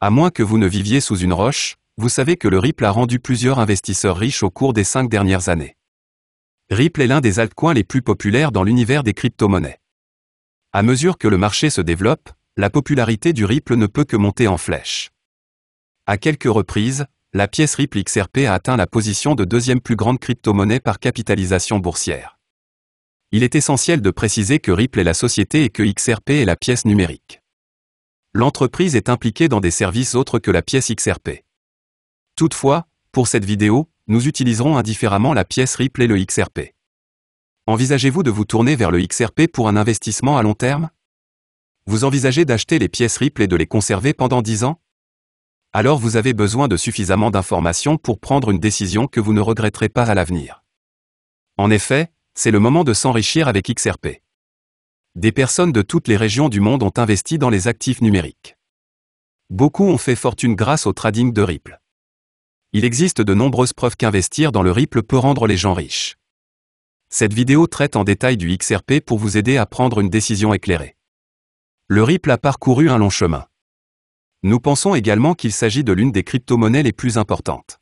À moins que vous ne viviez sous une roche, vous savez que le Ripple a rendu plusieurs investisseurs riches au cours des 5 dernières années. Ripple est l'un des altcoins les plus populaires dans l'univers des crypto-monnaies. À mesure que le marché se développe, la popularité du Ripple ne peut que monter en flèche. À quelques reprises, la pièce Ripple XRP a atteint la position de deuxième plus grande crypto-monnaie par capitalisation boursière. Il est essentiel de préciser que Ripple est la société et que XRP est la pièce numérique. L'entreprise est impliquée dans des services autres que la pièce XRP. Toutefois, pour cette vidéo, nous utiliserons indifféremment la pièce Ripple et le XRP. Envisagez-vous de vous tourner vers le XRP pour un investissement à long terme? Vous envisagez d'acheter les pièces Ripple et de les conserver pendant 10 ans? Alors vous avez besoin de suffisamment d'informations pour prendre une décision que vous ne regretterez pas à l'avenir. En effet, c'est le moment de s'enrichir avec XRP. Des personnes de toutes les régions du monde ont investi dans les actifs numériques. Beaucoup ont fait fortune grâce au trading de Ripple. Il existe de nombreuses preuves qu'investir dans le Ripple peut rendre les gens riches. Cette vidéo traite en détail du XRP pour vous aider à prendre une décision éclairée. Le Ripple a parcouru un long chemin. Nous pensons également qu'il s'agit de l'une des crypto-monnaies les plus importantes.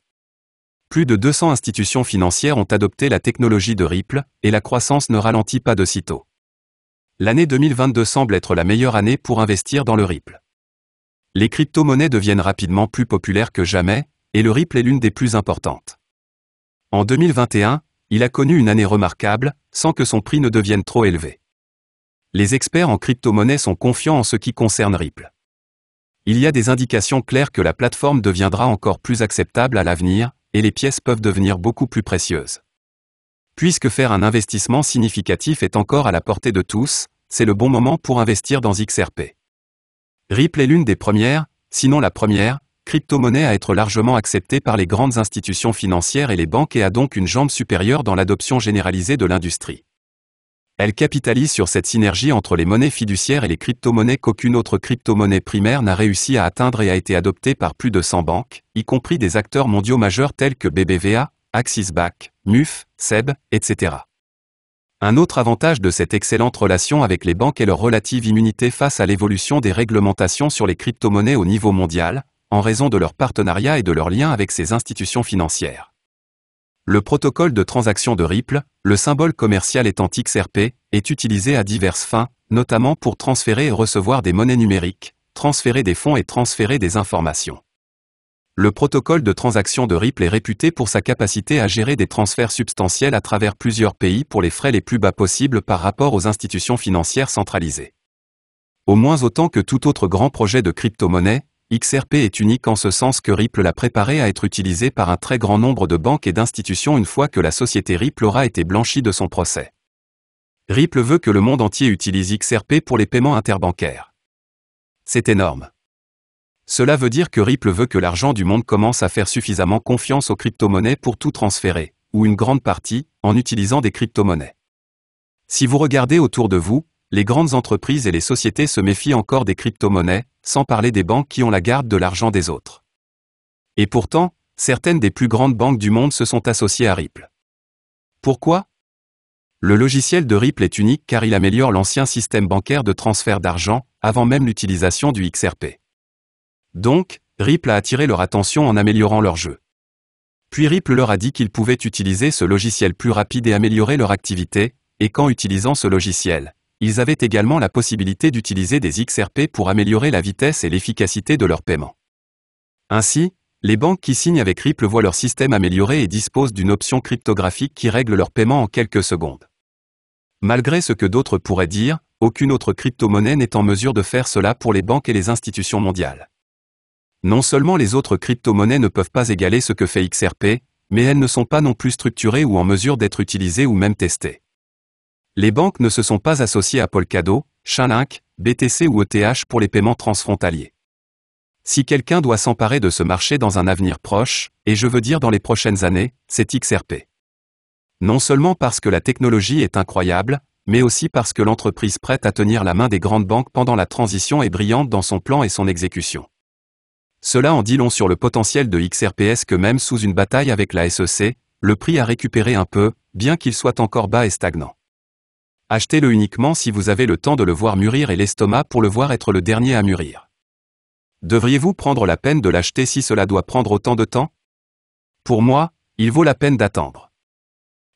Plus de 200 institutions financières ont adopté la technologie de Ripple, et la croissance ne ralentit pas de sitôt. L'année 2022 semble être la meilleure année pour investir dans le Ripple. Les crypto-monnaies deviennent rapidement plus populaires que jamais, et le Ripple est l'une des plus importantes. En 2021, il a connu une année remarquable, sans que son prix ne devienne trop élevé. Les experts en crypto-monnaies sont confiants en ce qui concerne Ripple. Il y a des indications claires que la plateforme deviendra encore plus acceptable à l'avenir, et les pièces peuvent devenir beaucoup plus précieuses. Puisque faire un investissement significatif est encore à la portée de tous, c'est le bon moment pour investir dans XRP. Ripple est l'une des premières, sinon la première, crypto-monnaie à être largement acceptée par les grandes institutions financières et les banques et a donc une jambe supérieure dans l'adoption généralisée de l'industrie. Elle capitalise sur cette synergie entre les monnaies fiduciaires et les crypto-monnaies qu'aucune autre crypto-monnaie primaire n'a réussi à atteindre et a été adoptée par plus de 100 banques, y compris des acteurs mondiaux majeurs tels que BBVA, Axis Bank, MUF, SEB, etc. Un autre avantage de cette excellente relation avec les banques est leur relative immunité face à l'évolution des réglementations sur les crypto-monnaies au niveau mondial, en raison de leur partenariat et de leur lien avec ces institutions financières. Le protocole de transaction de Ripple, le symbole commercial étant XRP, est utilisé à diverses fins, notamment pour transférer et recevoir des monnaies numériques, transférer des fonds et transférer des informations. Le protocole de transaction de Ripple est réputé pour sa capacité à gérer des transferts substantiels à travers plusieurs pays pour les frais les plus bas possibles par rapport aux institutions financières centralisées. Au moins autant que tout autre grand projet de crypto-monnaie, XRP est unique en ce sens que Ripple l'a préparé à être utilisé par un très grand nombre de banques et d'institutions une fois que la société Ripple aura été blanchie de son procès. Ripple veut que le monde entier utilise XRP pour les paiements interbancaires. C'est énorme. Cela veut dire que Ripple veut que l'argent du monde commence à faire suffisamment confiance aux crypto-monnaies pour tout transférer, ou une grande partie, en utilisant des crypto-monnaies. Si vous regardez autour de vous, les grandes entreprises et les sociétés se méfient encore des crypto-monnaies, sans parler des banques qui ont la garde de l'argent des autres. Et pourtant, certaines des plus grandes banques du monde se sont associées à Ripple. Pourquoi? Le logiciel de Ripple est unique car il améliore l'ancien système bancaire de transfert d'argent, avant même l'utilisation du XRP. Donc, Ripple a attiré leur attention en améliorant leur jeu. Puis Ripple leur a dit qu'ils pouvaient utiliser ce logiciel plus rapide et améliorer leur activité, et qu'en utilisant ce logiciel, ils avaient également la possibilité d'utiliser des XRP pour améliorer la vitesse et l'efficacité de leurs paiements. Ainsi, les banques qui signent avec Ripple voient leur système amélioré et disposent d'une option cryptographique qui règle leurs paiements en quelques secondes. Malgré ce que d'autres pourraient dire, aucune autre crypto-monnaie n'est en mesure de faire cela pour les banques et les institutions mondiales. Non seulement les autres crypto-monnaies ne peuvent pas égaler ce que fait XRP, mais elles ne sont pas non plus structurées ou en mesure d'être utilisées ou même testées. Les banques ne se sont pas associées à Polkadot, Chainlink, BTC ou ETH pour les paiements transfrontaliers. Si quelqu'un doit s'emparer de ce marché dans un avenir proche, et je veux dire dans les prochaines années, c'est XRP. Non seulement parce que la technologie est incroyable, mais aussi parce que l'entreprise prête à tenir la main des grandes banques pendant la transition est brillante dans son plan et son exécution. Cela en dit long sur le potentiel de XRPS que même sous une bataille avec la SEC, le prix a récupéré un peu, bien qu'il soit encore bas et stagnant. Achetez-le uniquement si vous avez le temps de le voir mûrir et l'estomac pour le voir être le dernier à mûrir. Devriez-vous prendre la peine de l'acheter si cela doit prendre autant de temps? Pour moi, il vaut la peine d'attendre.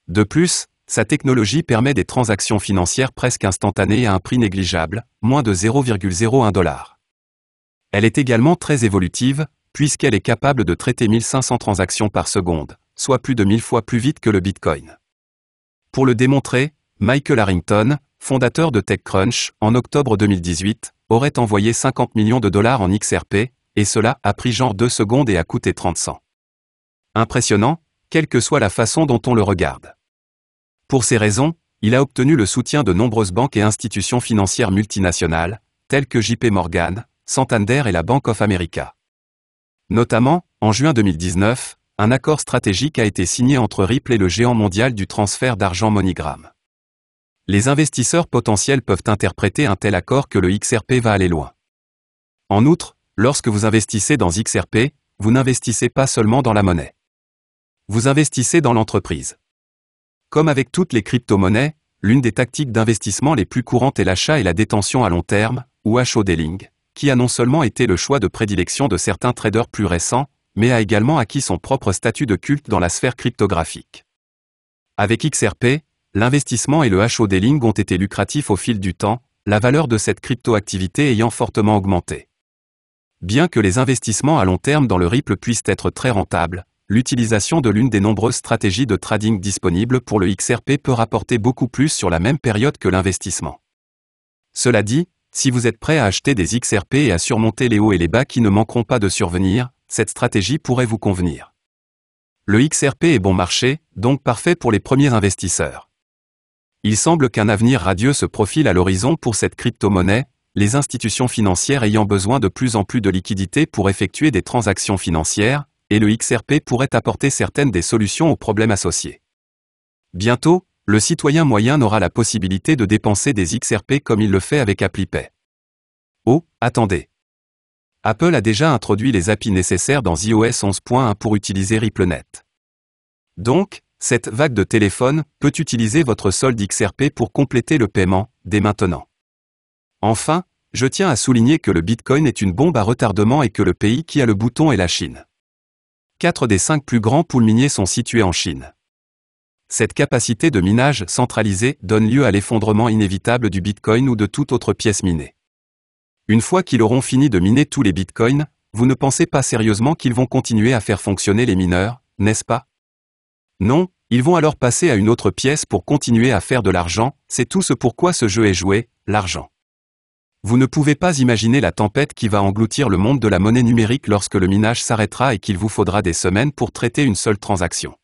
De plus, sa technologie permet des transactions financières presque instantanées à un prix négligeable, moins de 0,01 $. Elle est également très évolutive, puisqu'elle est capable de traiter 1500 transactions par seconde, soit plus de 1000 fois plus vite que le Bitcoin. Pour le démontrer, Michael Harrington, fondateur de TechCrunch, en octobre 2018, aurait envoyé 50 millions de dollars en XRP, et cela a pris genre 2 secondes et a coûté 30 cents. Impressionnant, quelle que soit la façon dont on le regarde. Pour ces raisons, il a obtenu le soutien de nombreuses banques et institutions financières multinationales, telles que JP Morgan, Santander et la Bank of America. Notamment, en juin 2019, un accord stratégique a été signé entre Ripple et le géant mondial du transfert d'argent MoneyGram. Les investisseurs potentiels peuvent interpréter un tel accord que le XRP va aller loin. En outre, lorsque vous investissez dans XRP, vous n'investissez pas seulement dans la monnaie. Vous investissez dans l'entreprise. Comme avec toutes les crypto-monnaies, l'une des tactiques d'investissement les plus courantes est l'achat et la détention à long terme, ou HODling, qui a non seulement été le choix de prédilection de certains traders plus récents, mais a également acquis son propre statut de culte dans la sphère cryptographique. Avec XRP, l'investissement et le HODling ont été lucratifs au fil du temps, la valeur de cette crypto-activité ayant fortement augmenté. Bien que les investissements à long terme dans le Ripple puissent être très rentables, l'utilisation de l'une des nombreuses stratégies de trading disponibles pour le XRP peut rapporter beaucoup plus sur la même période que l'investissement. Cela dit, si vous êtes prêt à acheter des XRP et à surmonter les hauts et les bas qui ne manqueront pas de survenir, cette stratégie pourrait vous convenir. Le XRP est bon marché, donc parfait pour les premiers investisseurs. Il semble qu'un avenir radieux se profile à l'horizon pour cette crypto-monnaie, les institutions financières ayant besoin de plus en plus de liquidités pour effectuer des transactions financières, et le XRP pourrait apporter certaines des solutions aux problèmes associés. Bientôt, le citoyen moyen aura la possibilité de dépenser des XRP comme il le fait avec ApplyPay. Oh, attendez. Apple a déjà introduit les API nécessaires dans iOS 11.1 pour utiliser RippleNet. Donc, cette vague de téléphone peut utiliser votre solde XRP pour compléter le paiement, dès maintenant. Enfin, je tiens à souligner que le Bitcoin est une bombe à retardement et que le pays qui a le bouton est la Chine. 4 des 5 plus grands pools miniers sont situés en Chine. Cette capacité de minage centralisée donne lieu à l'effondrement inévitable du Bitcoin ou de toute autre pièce minée. Une fois qu'ils auront fini de miner tous les Bitcoins, vous ne pensez pas sérieusement qu'ils vont continuer à faire fonctionner les mineurs, n'est-ce pas? Non, ils vont alors passer à une autre pièce pour continuer à faire de l'argent, c'est tout ce pourquoi ce jeu est joué, l'argent. Vous ne pouvez pas imaginer la tempête qui va engloutir le monde de la monnaie numérique lorsque le minage s'arrêtera et qu'il vous faudra des semaines pour traiter une seule transaction.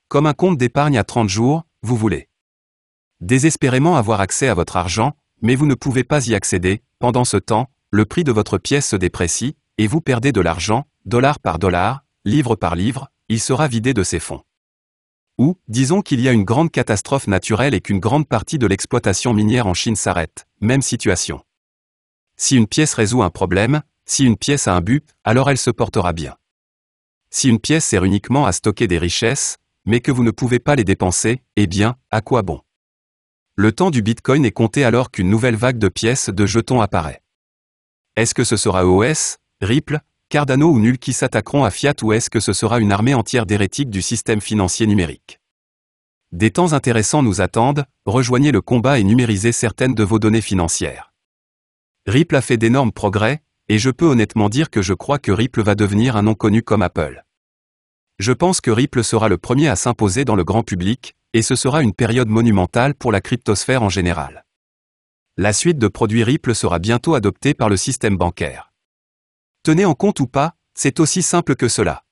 Comme un compte d'épargne à 30 jours, vous voulez désespérément avoir accès à votre argent, mais vous ne pouvez pas y accéder. Pendant ce temps, le prix de votre pièce se déprécie, et vous perdez de l'argent, dollar par dollar, livre par livre, il sera vidé de ses fonds. Ou, disons qu'il y a une grande catastrophe naturelle et qu'une grande partie de l'exploitation minière en Chine s'arrête, même situation. Si une pièce résout un problème, si une pièce a un but, alors elle se portera bien. Si une pièce sert uniquement à stocker des richesses, mais que vous ne pouvez pas les dépenser, eh bien, à quoi bon? Le temps du Bitcoin est compté alors qu'une nouvelle vague de pièces de jetons apparaît. Est-ce que ce sera EOS, Ripple, Cardano ou nul qui s'attaqueront à Fiat ou est-ce que ce sera une armée entière d'hérétiques du système financier numérique? Des temps intéressants nous attendent, rejoignez le combat et numérisez certaines de vos données financières. Ripple a fait d'énormes progrès, et je peux honnêtement dire que je crois que Ripple va devenir un nom connu comme Apple. Je pense que Ripple sera le premier à s'imposer dans le grand public, et ce sera une période monumentale pour la cryptosphère en général. La suite de produits Ripple sera bientôt adoptée par le système bancaire. Tenez en compte ou pas, c'est aussi simple que cela.